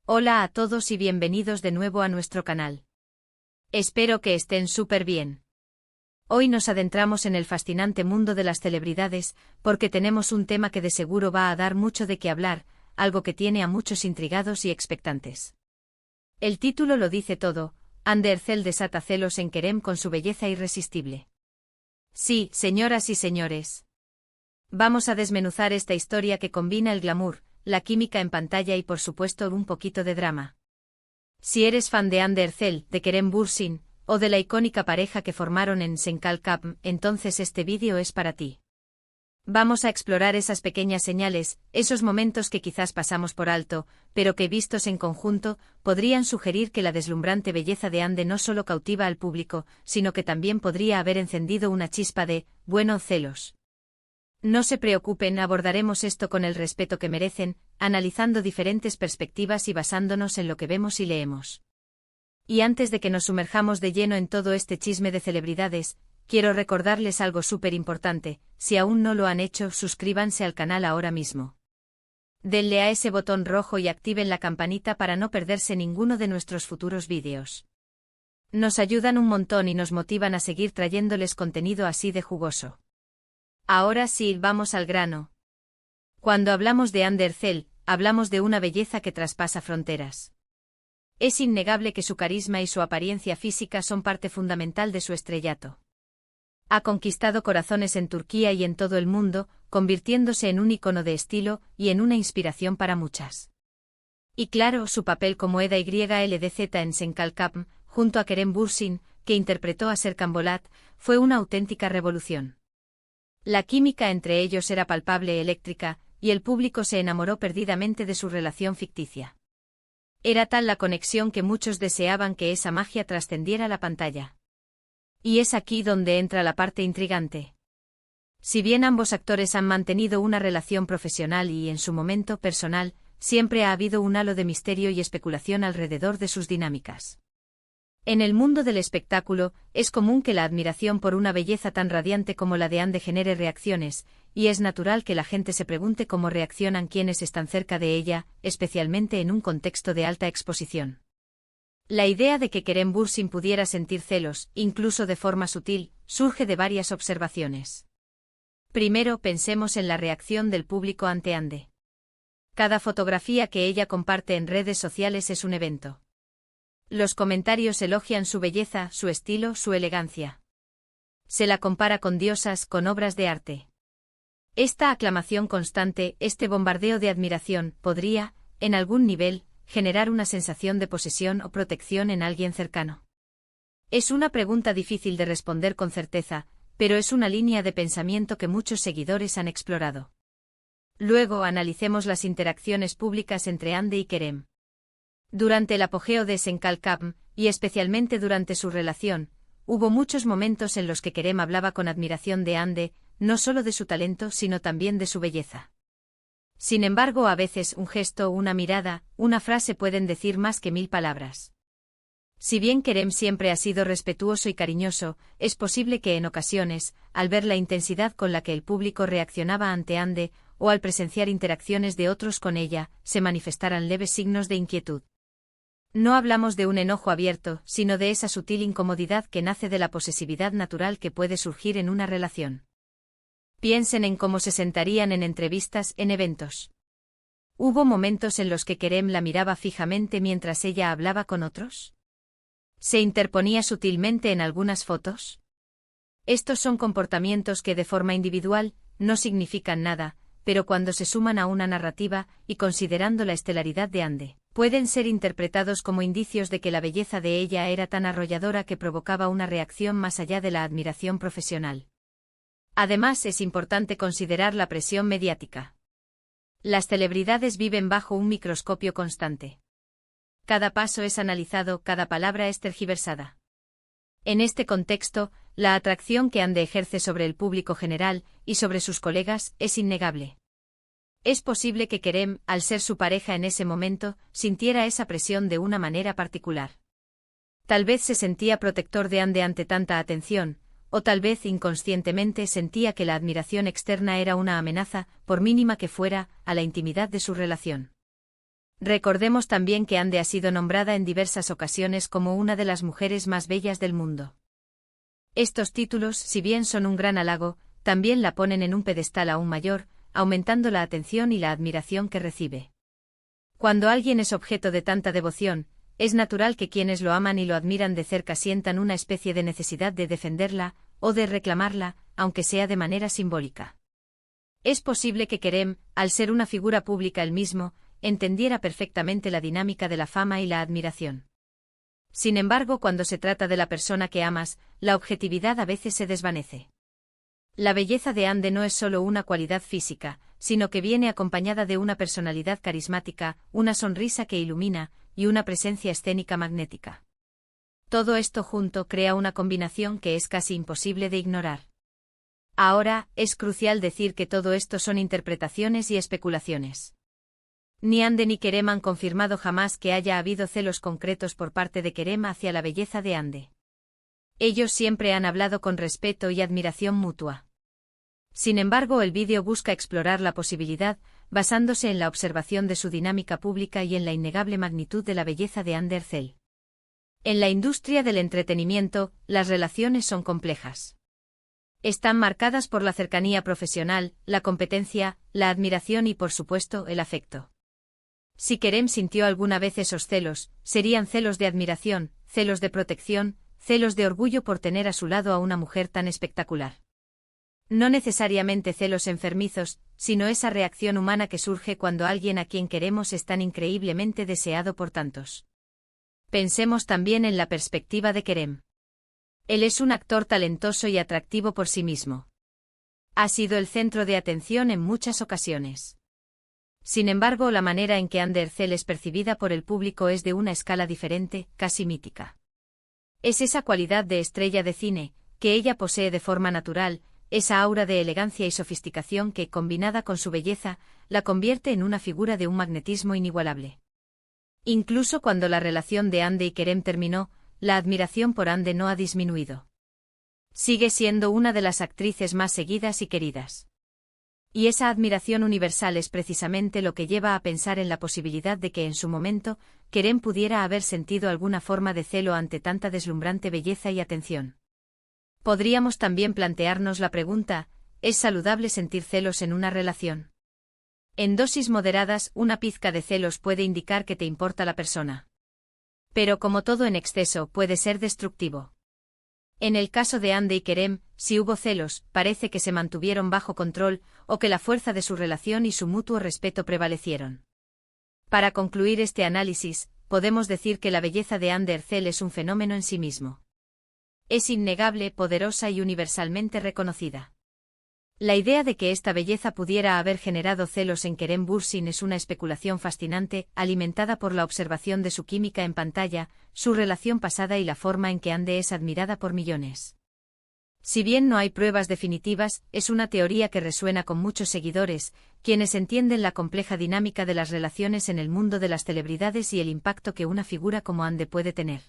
Hola a todos y bienvenidos de nuevo a nuestro canal. Espero que estén súper bien. Hoy nos adentramos en el fascinante mundo de las celebridades, porque tenemos un tema que de seguro va a dar mucho de qué hablar, algo que tiene a muchos intrigados y expectantes. El título lo dice todo: Hande Erçel desata celos en Kerem con su belleza irresistible. Sí, señoras y señores. Vamos a desmenuzar esta historia que combina el glamour, la química en pantalla y por supuesto un poquito de drama. Si eres fan de Hande Erçel, de Kerem Bürsin, o de la icónica pareja que formaron en Senkalkapm, entonces este vídeo es para ti. Vamos a explorar esas pequeñas señales, esos momentos que quizás pasamos por alto, pero que vistos en conjunto, podrían sugerir que la deslumbrante belleza de Hande no solo cautiva al público, sino que también podría haber encendido una chispa de, bueno, celos. No se preocupen, abordaremos esto con el respeto que merecen, analizando diferentes perspectivas y basándonos en lo que vemos y leemos. Y antes de que nos sumerjamos de lleno en todo este chisme de celebridades, quiero recordarles algo súper importante: si aún no lo han hecho, suscríbanse al canal ahora mismo. Denle a ese botón rojo y activen la campanita para no perderse ninguno de nuestros futuros vídeos. Nos ayudan un montón y nos motivan a seguir trayéndoles contenido así de jugoso. Ahora sí, vamos al grano. Cuando hablamos de Hande Erçel, hablamos de una belleza que traspasa fronteras. Es innegable que su carisma y su apariencia física son parte fundamental de su estrellato. Ha conquistado corazones en Turquía y en todo el mundo, convirtiéndose en un icono de estilo y en una inspiración para muchas. Y claro, su papel como Eda YLDZ en Senkalkapm, junto a Kerem Bürsin, que interpretó a Serkan Bolat, fue una auténtica revolución. La química entre ellos era palpable, eléctrica, y el público se enamoró perdidamente de su relación ficticia. Era tal la conexión que muchos deseaban que esa magia trascendiera la pantalla. Y es aquí donde entra la parte intrigante. Si bien ambos actores han mantenido una relación profesional y en su momento personal, siempre ha habido un halo de misterio y especulación alrededor de sus dinámicas. En el mundo del espectáculo, es común que la admiración por una belleza tan radiante como la de Hande genere reacciones, y es natural que la gente se pregunte cómo reaccionan quienes están cerca de ella, especialmente en un contexto de alta exposición. La idea de que Kerem Bürsin pudiera sentir celos, incluso de forma sutil, surge de varias observaciones. Primero, pensemos en la reacción del público ante Hande. Cada fotografía que ella comparte en redes sociales es un evento. Los comentarios elogian su belleza, su estilo, su elegancia. Se la compara con diosas, con obras de arte. Esta aclamación constante, este bombardeo de admiración, podría, en algún nivel, generar una sensación de posesión o protección en alguien cercano. Es una pregunta difícil de responder con certeza, pero es una línea de pensamiento que muchos seguidores han explorado. Luego analicemos las interacciones públicas entre Hande y Kerem. Durante el apogeo de Senkalkapm, y especialmente durante su relación, hubo muchos momentos en los que Kerem hablaba con admiración de Hande, no solo de su talento sino también de su belleza. Sin embargo, a veces un gesto, una mirada, una frase pueden decir más que 1000 palabras. Si bien Kerem siempre ha sido respetuoso y cariñoso, es posible que en ocasiones, al ver la intensidad con la que el público reaccionaba ante Hande, o al presenciar interacciones de otros con ella, se manifestaran leves signos de inquietud. No hablamos de un enojo abierto, sino de esa sutil incomodidad que nace de la posesividad natural que puede surgir en una relación. Piensen en cómo se sentarían en entrevistas, en eventos. ¿Hubo momentos en los que Kerem la miraba fijamente mientras ella hablaba con otros? ¿Se interponía sutilmente en algunas fotos? Estos son comportamientos que de forma individual no significan nada, pero cuando se suman a una narrativa, y considerando la estelaridad de Hande, pueden ser interpretados como indicios de que la belleza de ella era tan arrolladora que provocaba una reacción más allá de la admiración profesional. Además, es importante considerar la presión mediática. Las celebridades viven bajo un microscopio constante. Cada paso es analizado, cada palabra es tergiversada. En este contexto, la atracción que Hande ejerce sobre el público general, y sobre sus colegas, es innegable. Es posible que Kerem, al ser su pareja en ese momento, sintiera esa presión de una manera particular. Tal vez se sentía protector de Hande ante tanta atención, o tal vez inconscientemente sentía que la admiración externa era una amenaza, por mínima que fuera, a la intimidad de su relación. Recordemos también que Ande ha sido nombrada en diversas ocasiones como una de las mujeres más bellas del mundo. Estos títulos, si bien son un gran halago, también la ponen en un pedestal aún mayor, aumentando la atención y la admiración que recibe. Cuando alguien es objeto de tanta devoción, es natural que quienes lo aman y lo admiran de cerca sientan una especie de necesidad de defenderla, o de reclamarla, aunque sea de manera simbólica. Es posible que Kerem, al ser una figura pública él mismo, entendiera perfectamente la dinámica de la fama y la admiración. Sin embargo, cuando se trata de la persona que amas, la objetividad a veces se desvanece. La belleza de Ande no es solo una cualidad física, sino que viene acompañada de una personalidad carismática, una sonrisa que ilumina, y una presencia escénica magnética. Todo esto junto crea una combinación que es casi imposible de ignorar. Ahora, es crucial decir que todo esto son interpretaciones y especulaciones. Ni Ande ni Kerem han confirmado jamás que haya habido celos concretos por parte de Kerem hacia la belleza de Ande. Ellos siempre han hablado con respeto y admiración mutua. Sin embargo, el vídeo busca explorar la posibilidad, basándose en la observación de su dinámica pública y en la innegable magnitud de la belleza de Ande Erçel. En la industria del entretenimiento, las relaciones son complejas. Están marcadas por la cercanía profesional, la competencia, la admiración y, por supuesto, el afecto. Si Kerem sintió alguna vez esos celos, serían celos de admiración, celos de protección, celos de orgullo por tener a su lado a una mujer tan espectacular. No necesariamente celos enfermizos, sino esa reacción humana que surge cuando alguien a quien queremos es tan increíblemente deseado por tantos. Pensemos también en la perspectiva de Kerem. Él es un actor talentoso y atractivo por sí mismo. Ha sido el centro de atención en muchas ocasiones. Sin embargo, la manera en que Ande Erçel es percibida por el público es de una escala diferente, casi mítica. Es esa cualidad de estrella de cine, que ella posee de forma natural, esa aura de elegancia y sofisticación que, combinada con su belleza, la convierte en una figura de un magnetismo inigualable. Incluso cuando la relación de Ande y Kerem terminó, la admiración por Ande no ha disminuido. Sigue siendo una de las actrices más seguidas y queridas. Y esa admiración universal es precisamente lo que lleva a pensar en la posibilidad de que en su momento, Kerem pudiera haber sentido alguna forma de celo ante tanta deslumbrante belleza y atención. Podríamos también plantearnos la pregunta, ¿es saludable sentir celos en una relación? En dosis moderadas, una pizca de celos puede indicar que te importa la persona. Pero como todo en exceso, puede ser destructivo. En el caso de Ande y Kerem, si hubo celos, parece que se mantuvieron bajo control, o que la fuerza de su relación y su mutuo respeto prevalecieron. Para concluir este análisis, podemos decir que la belleza de Ande Erçel es un fenómeno en sí mismo. Es innegable, poderosa y universalmente reconocida. La idea de que esta belleza pudiera haber generado celos en Kerem Bürsin es una especulación fascinante, alimentada por la observación de su química en pantalla, su relación pasada y la forma en que Ande es admirada por millones. Si bien no hay pruebas definitivas, es una teoría que resuena con muchos seguidores, quienes entienden la compleja dinámica de las relaciones en el mundo de las celebridades y el impacto que una figura como Ande puede tener.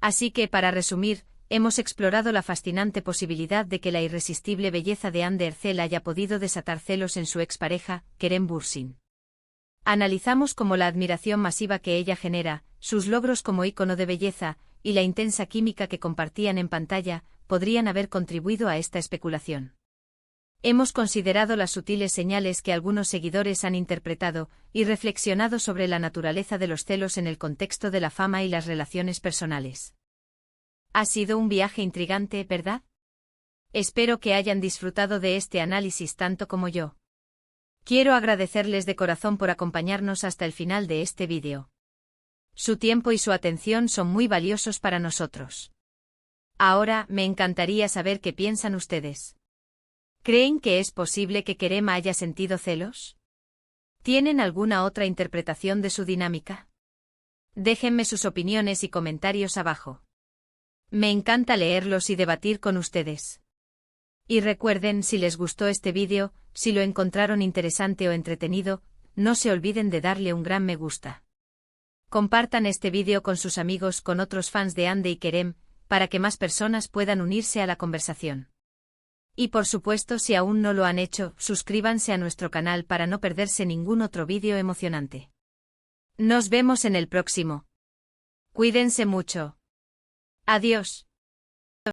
Así que, para resumir, hemos explorado la fascinante posibilidad de que la irresistible belleza de Ande Erçel haya podido desatar celos en su expareja, Kerem Bürsin. Analizamos cómo la admiración masiva que ella genera, sus logros como ícono de belleza, y la intensa química que compartían en pantalla, podrían haber contribuido a esta especulación. Hemos considerado las sutiles señales que algunos seguidores han interpretado, y reflexionado sobre la naturaleza de los celos en el contexto de la fama y las relaciones personales. Ha sido un viaje intrigante, ¿verdad? Espero que hayan disfrutado de este análisis tanto como yo. Quiero agradecerles de corazón por acompañarnos hasta el final de este vídeo. Su tiempo y su atención son muy valiosos para nosotros. Ahora, me encantaría saber qué piensan ustedes. ¿Creen que es posible que Kerem haya sentido celos? ¿Tienen alguna otra interpretación de su dinámica? Déjenme sus opiniones y comentarios abajo. Me encanta leerlos y debatir con ustedes. Y recuerden, si les gustó este vídeo, si lo encontraron interesante o entretenido, no se olviden de darle un gran me gusta. Compartan este vídeo con sus amigos, con otros fans de Ande y Kerem, para que más personas puedan unirse a la conversación. Y por supuesto, si aún no lo han hecho, suscríbanse a nuestro canal para no perderse ningún otro vídeo emocionante. Nos vemos en el próximo. Cuídense mucho. Adiós.